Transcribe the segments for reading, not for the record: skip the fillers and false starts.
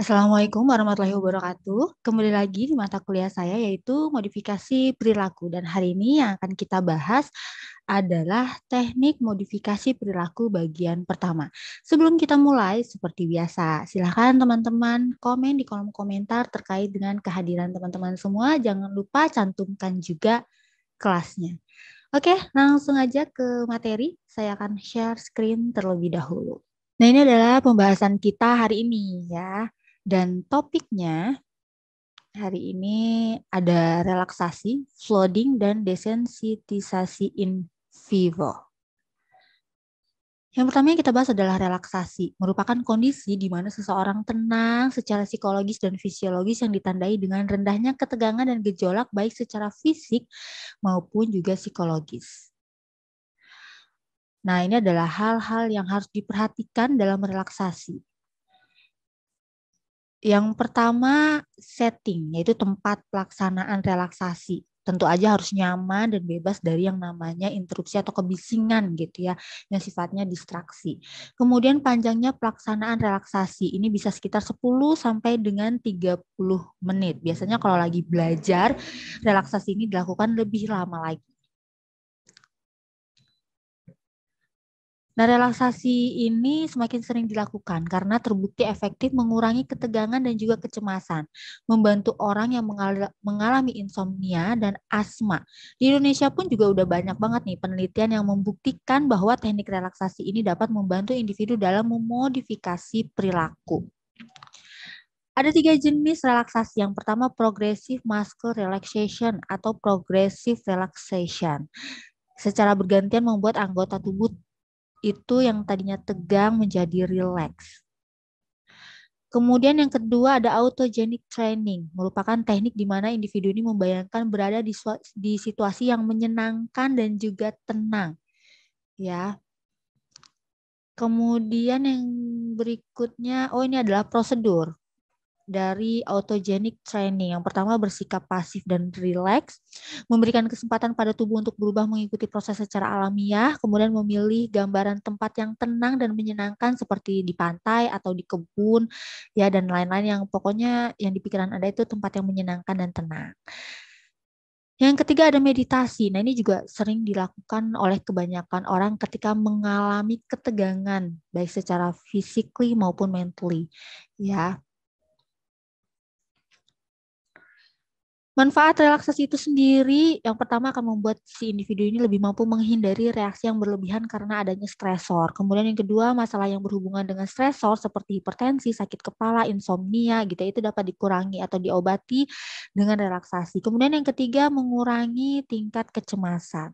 Assalamualaikum warahmatullahi wabarakatuh. Kembali lagi di mata kuliah saya yaitu modifikasi perilaku dan hari ini yang akan kita bahas adalah teknik modifikasi perilaku bagian pertama. Sebelum kita mulai seperti biasa, silakan teman-teman komen di kolom komentar terkait dengan kehadiran teman-teman semua. Jangan lupa cantumkan juga kelasnya. Oke, langsung aja ke materi. Saya akan share screen terlebih dahulu. Nah, ini adalah pembahasan kita hari ini ya. Dan topiknya hari ini ada relaksasi, flooding, dan desensitisasi in vivo. Yang pertama yang kita bahas adalah relaksasi, merupakan kondisi di mana seseorang tenang secara psikologis dan fisiologis yang ditandai dengan rendahnya ketegangan dan gejolak baik secara fisik maupun juga psikologis. Nah, ini adalah hal-hal yang harus diperhatikan dalam relaksasi. Yang pertama, setting, yaitu tempat pelaksanaan relaksasi. Tentu aja harus nyaman dan bebas dari yang namanya interupsi atau kebisingan gitu ya, yang sifatnya distraksi. Kemudian panjangnya pelaksanaan relaksasi, ini bisa sekitar 10 sampai dengan 30 menit. Biasanya kalau lagi belajar, relaksasi ini dilakukan lebih lama lagi. Nah, relaksasi ini semakin sering dilakukan karena terbukti efektif mengurangi ketegangan dan juga kecemasan, membantu orang yang mengalami insomnia dan asma. Di Indonesia pun juga udah banyak banget nih penelitian yang membuktikan bahwa teknik relaksasi ini dapat membantu individu dalam memodifikasi perilaku. Ada 3 jenis relaksasi. Yang pertama, progressive muscle relaxation atau progressive relaxation. Secara bergantian membuat anggota tubuh itu yang tadinya tegang menjadi rileks. Kemudian yang kedua ada autogenic training, merupakan teknik di mana individu ini membayangkan berada di situasi yang menyenangkan dan juga tenang. Ya. Kemudian yang berikutnya, ini adalah prosedur dari autogenic training. Yang pertama bersikap pasif dan rileks, memberikan kesempatan pada tubuh untuk berubah mengikuti proses secara alamiah, kemudian memilih gambaran tempat yang tenang dan menyenangkan seperti di pantai atau di kebun, ya dan lain-lain yang pokoknya yang di pikiran Anda itu tempat yang menyenangkan dan tenang. Yang ketiga ada meditasi. Nah, ini juga sering dilakukan oleh kebanyakan orang ketika mengalami ketegangan, baik secara physically maupun mentally. Ya. Manfaat relaksasi itu sendiri, yang pertama akan membuat si individu ini lebih mampu menghindari reaksi yang berlebihan karena adanya stresor. Kemudian yang kedua, masalah yang berhubungan dengan stresor seperti hipertensi, sakit kepala, insomnia gitu, itu dapat dikurangi atau diobati dengan relaksasi. Kemudian yang ketiga, mengurangi tingkat kecemasan.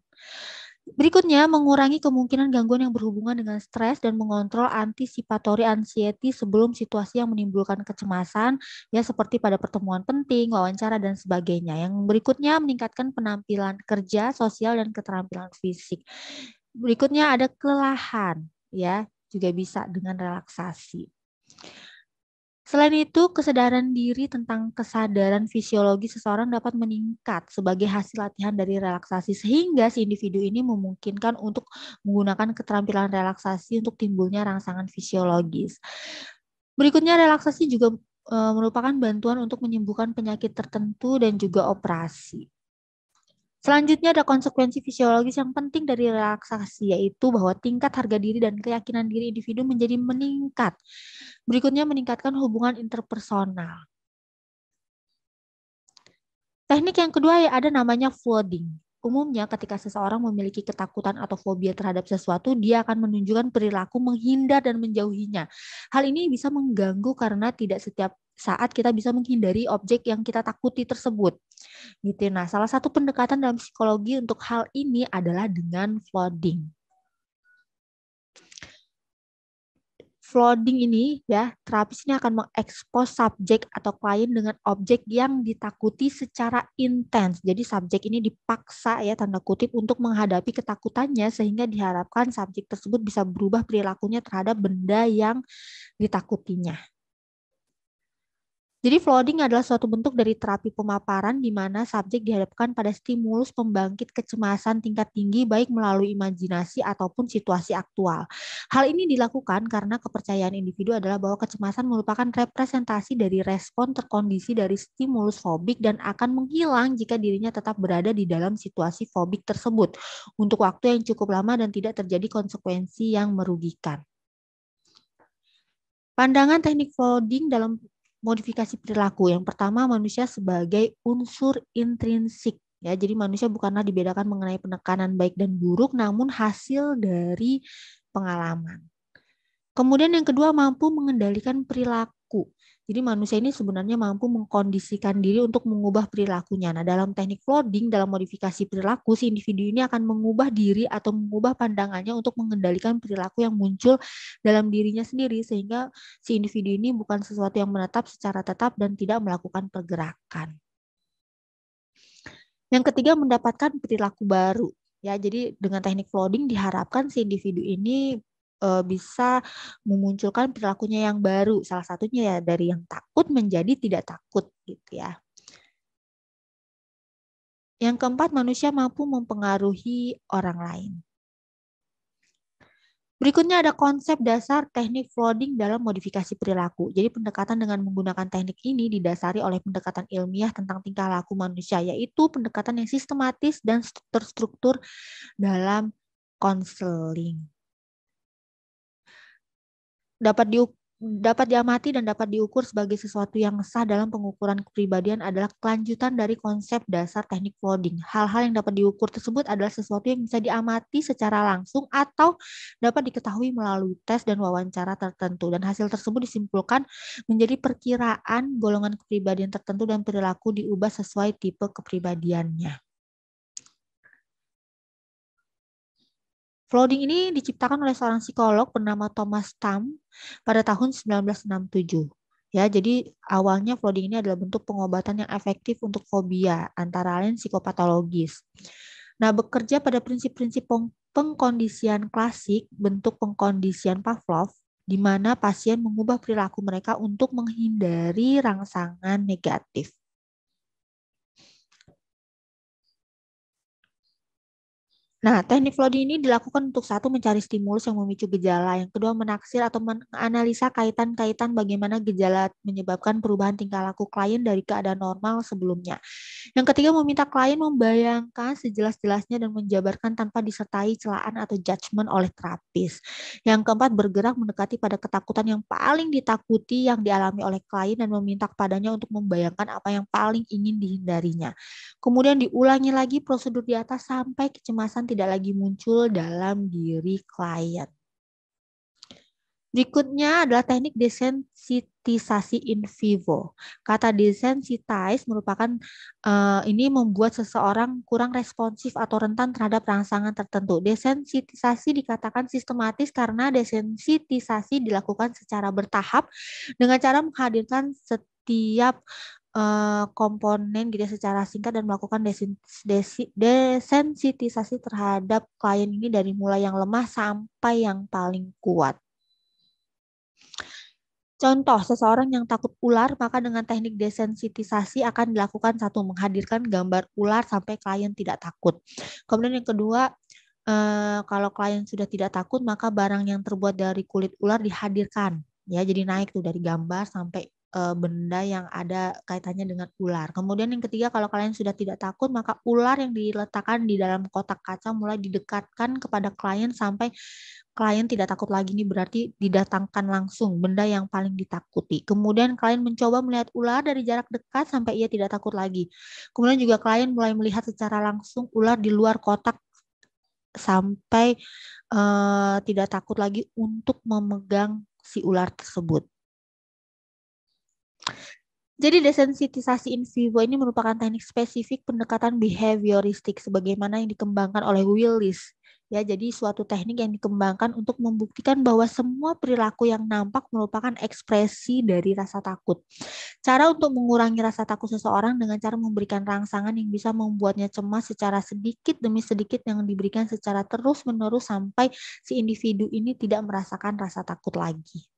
Berikutnya, mengurangi kemungkinan gangguan yang berhubungan dengan stres dan mengontrol anticipatory anxiety sebelum situasi yang menimbulkan kecemasan, ya seperti pada pertemuan penting, wawancara, dan sebagainya. Yang berikutnya, meningkatkan penampilan kerja, sosial, dan keterampilan fisik. Berikutnya ada kelelahan, ya juga bisa dengan relaksasi. Selain itu, kesadaran diri tentang kesadaran fisiologi seseorang dapat meningkat sebagai hasil latihan dari relaksasi, sehingga si individu ini memungkinkan untuk menggunakan keterampilan relaksasi untuk timbulnya rangsangan fisiologis. Berikutnya, relaksasi juga merupakan bantuan untuk menyembuhkan penyakit tertentu dan juga operasi. Selanjutnya ada konsekuensi fisiologis yang penting dari relaksasi, yaitu bahwa tingkat harga diri dan keyakinan diri individu menjadi meningkat. Berikutnya meningkatkan hubungan interpersonal. Teknik yang kedua ada namanya flooding. Umumnya ketika seseorang memiliki ketakutan atau fobia terhadap sesuatu, dia akan menunjukkan perilaku menghindar dan menjauhinya. Hal ini bisa mengganggu karena tidak setiap saat kita bisa menghindari objek yang kita takuti tersebut. Gitu. Nah, salah satu pendekatan dalam psikologi untuk hal ini adalah dengan flooding. Flooding ini ya, terapis ini akan mengekspos subjek atau klien dengan objek yang ditakuti secara intens. Jadi subjek ini dipaksa ya tanda kutip untuk menghadapi ketakutannya sehingga diharapkan subjek tersebut bisa berubah perilakunya terhadap benda yang ditakutinya. Jadi flooding adalah suatu bentuk dari terapi pemaparan di mana subjek dihadapkan pada stimulus pembangkit kecemasan tingkat tinggi baik melalui imajinasi ataupun situasi aktual. Hal ini dilakukan karena kepercayaan individu adalah bahwa kecemasan merupakan representasi dari respon terkondisi dari stimulus fobik dan akan menghilang jika dirinya tetap berada di dalam situasi fobik tersebut untuk waktu yang cukup lama dan tidak terjadi konsekuensi yang merugikan. Pandangan teknik flooding dalam modifikasi perilaku. Yang pertama, manusia sebagai unsur intrinsik. Ya, jadi manusia bukanlah dibedakan mengenai penekanan baik dan buruk, namun hasil dari pengalaman. Kemudian yang kedua, mampu mengendalikan perilaku. Jadi manusia ini sebenarnya mampu mengkondisikan diri untuk mengubah perilakunya. Nah, dalam teknik flooding, dalam modifikasi perilaku, si individu ini akan mengubah diri atau mengubah pandangannya untuk mengendalikan perilaku yang muncul dalam dirinya sendiri, sehingga si individu ini bukan sesuatu yang menetap secara tetap dan tidak melakukan pergerakan. Yang ketiga, mendapatkan perilaku baru. Ya, jadi dengan teknik flooding diharapkan si individu ini bisa memunculkan perilakunya yang baru. Salah satunya ya dari yang takut menjadi tidak takut gitu ya. Yang keempat, manusia mampu mempengaruhi orang lain. Berikutnya ada konsep dasar teknik flooding dalam modifikasi perilaku. Jadi pendekatan dengan menggunakan teknik ini didasari oleh pendekatan ilmiah tentang tingkah laku manusia, yaitu pendekatan yang sistematis dan terstruktur dalam konseling. Dapat diamati dan dapat diukur sebagai sesuatu yang sah dalam pengukuran kepribadian adalah kelanjutan dari konsep dasar teknik flooding. Hal-hal yang dapat diukur tersebut adalah sesuatu yang bisa diamati secara langsung atau dapat diketahui melalui tes dan wawancara tertentu. Dan hasil tersebut disimpulkan menjadi perkiraan golongan kepribadian tertentu dan perilaku diubah sesuai tipe kepribadiannya. Flooding ini diciptakan oleh seorang psikolog bernama Thomas Tamm pada tahun 1967. Ya, jadi awalnya flooding ini adalah bentuk pengobatan yang efektif untuk fobia, antara lain psikopatologis. Nah, bekerja pada prinsip-prinsip pengkondisian klasik, bentuk pengkondisian Pavlov, di mana pasien mengubah perilaku mereka untuk menghindari rangsangan negatif. Nah, teknik flooding ini dilakukan untuk satu, mencari stimulus yang memicu gejala. Yang kedua, menaksir atau menganalisa kaitan-kaitan bagaimana gejala menyebabkan perubahan tingkah laku klien dari keadaan normal sebelumnya. Yang ketiga, meminta klien membayangkan sejelas-jelasnya dan menjabarkan tanpa disertai celaan atau judgement oleh terapis. Yang keempat, bergerak mendekati pada ketakutan yang paling ditakuti yang dialami oleh klien dan meminta kepadanya untuk membayangkan apa yang paling ingin dihindarinya. Kemudian diulangi lagi prosedur di atas sampai kecemasan tidak lagi muncul dalam diri klien. Berikutnya adalah teknik desensitisasi in vivo. Kata desensitize merupakan ini membuat seseorang kurang responsif atau rentan terhadap rangsangan tertentu. Desensitisasi dikatakan sistematis karena desensitisasi dilakukan secara bertahap dengan cara menghadirkan setiap komponen gitu secara singkat dan melakukan desensitisasi terhadap klien ini dari mulai yang lemah sampai yang paling kuat. Contoh, seseorang yang takut ular, maka dengan teknik desensitisasi akan dilakukan satu, menghadirkan gambar ular sampai klien tidak takut. Kemudian yang kedua, kalau klien sudah tidak takut, maka barang yang terbuat dari kulit ular dihadirkan. Ya, jadi naik tuh dari gambar sampai benda yang ada kaitannya dengan ular. Kemudian yang ketiga, kalau kalian sudah tidak takut, maka ular yang diletakkan di dalam kotak kaca mulai didekatkan kepada klien sampai klien tidak takut lagi. Ini berarti didatangkan langsung benda yang paling ditakuti. Kemudian klien mencoba melihat ular dari jarak dekat sampai ia tidak takut lagi. Kemudian juga klien mulai melihat secara langsung ular di luar kotak sampai tidak takut lagi untuk memegang si ular tersebut. Jadi desensitisasi in vivo ini merupakan teknik spesifik pendekatan behavioristik sebagaimana yang dikembangkan oleh Willis. Ya, jadi suatu teknik yang dikembangkan untuk membuktikan bahwa semua perilaku yang nampak merupakan ekspresi dari rasa takut. Cara untuk mengurangi rasa takut seseorang dengan cara memberikan rangsangan yang bisa membuatnya cemas secara sedikit demi sedikit yang diberikan secara terus-menerus sampai si individu ini tidak merasakan rasa takut lagi.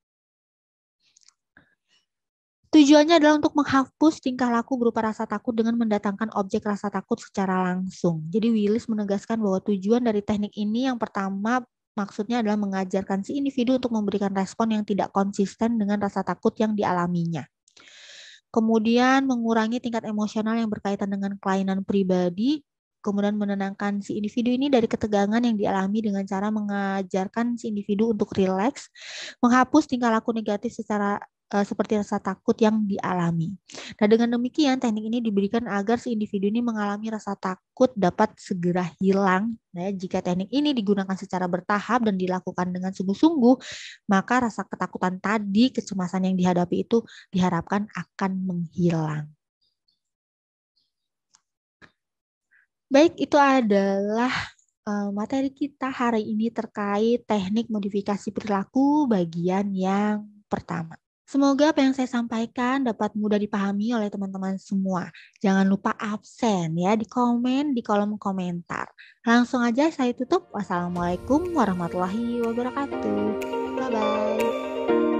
Tujuannya adalah untuk menghapus tingkah laku berupa rasa takut dengan mendatangkan objek rasa takut secara langsung. Jadi Willis menegaskan bahwa tujuan dari teknik ini yang pertama maksudnya adalah mengajarkan si individu untuk memberikan respon yang tidak konsisten dengan rasa takut yang dialaminya. Kemudian mengurangi tingkat emosional yang berkaitan dengan kelainan pribadi, kemudian menenangkan si individu ini dari ketegangan yang dialami dengan cara mengajarkan si individu untuk rileks, menghapus tingkah laku negatif secara seperti rasa takut yang dialami. Nah, dengan demikian teknik ini diberikan agar si individu ini mengalami rasa takut dapat segera hilang. Nah, jika teknik ini digunakan secara bertahap dan dilakukan dengan sungguh-sungguh, maka rasa ketakutan tadi, kecemasan yang dihadapi itu diharapkan akan menghilang. Baik, itu adalah materi kita hari ini terkait teknik modifikasi perilaku bagian yang pertama. Semoga apa yang saya sampaikan dapat mudah dipahami oleh teman-teman semua. Jangan lupa absen ya di komen di kolom komentar. Langsung aja saya tutup. Wassalamualaikum warahmatullahi wabarakatuh. Bye-bye.